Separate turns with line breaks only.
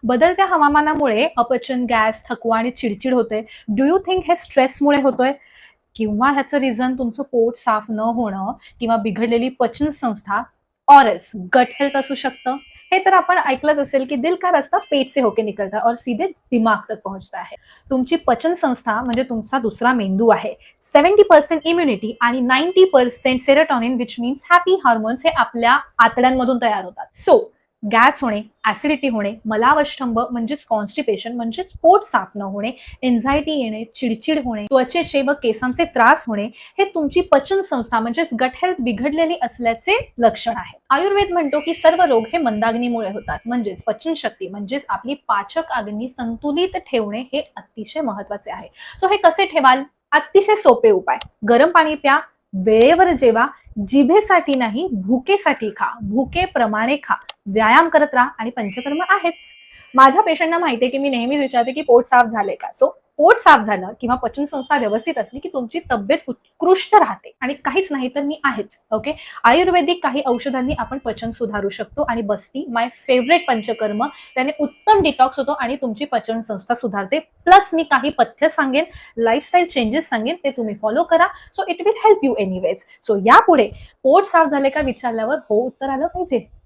बदलत्या हवामानामुळे अपचन, गॅस, थकवा आणि चिडचिड होते. डू यू थिंक हे स्ट्रेसमुळे होतोय? किंवा ह्याचं रिझन तुमचं पोट साफ न होणं किंवा बिघडलेली पचन संस्था और एल्स गट हेल्थ असू शकतं. हे तर आपण ऐकलंच असेल की दिल का रस्ता पेट से होके निकलता है और सीधे दिमाग तक पहुंचता है. तुमची पचन संस्था म्हणजे तुमचा दुसरा मेंदू आहे. 70% इम्युनिटी आणि 90% serotonin which means happy hormones हे आपल्या आतड्यांमधून तयार होतात. सो गॅस होणे, ऍसिडिटी होणे, मलावष्टंभ म्हणजेच कॉन्स्टिपेशन म्हणजेच पोट साफ न होणे, एन्झायटी येणे, चिडचिड होणे, त्वचेचे व केसांचे त्रास होणे हे तुमची पचन संस्था म्हणजेच गट हेल्थ बिघडलेली असल्याचे लक्षण आहे. आयुर्वेद म्हणतो की सर्व रोग हे मंदाग्नीमुळे होतात. म्हणजेच पचनशक्ती म्हणजेच आपली पाचक अग्नी संतुलित ठेवणे हे अतिशय महत्वाचे आहे. सो हे कसे ठेवाल? अतिशय सोपे उपाय. गरम पाणी प्या, वेळेवर जेवा, जिभेसाठी नाही भुकेसाठी खा, भुकेप्रमाणे खा, व्यायाम करत राहा आणि पंचकर्म आहेच. माझ्या पेशंटना माहितीये की मी नेहमीच विचारते की पोट साफ झाले का. सो पोट साफ झालं किंवा पचन संस्था व्यवस्थित असली की तुमची तब्येत उत्कृष्ट राहते आणि काहीच नाही तर मी आहेच. ओके, आयुर्वेदिक काही औषधांनी आपण पचन सुधारू शकतो आणि बस्ती माय फेवरेट पंचकर्म त्याने उत्तम डिटॉक्स होतो आणि तुमची पचन संस्था सुधारते. प्लस मी काही पथ्य सांगेन, लाईफस्टाईल चेंजेस सांगेन, ते तुम्ही फॉलो करा. So it will help you anyways. So यापुढे पोट साफ झाले का विचारल्यावर हो उत्तर आलं पाहिजे.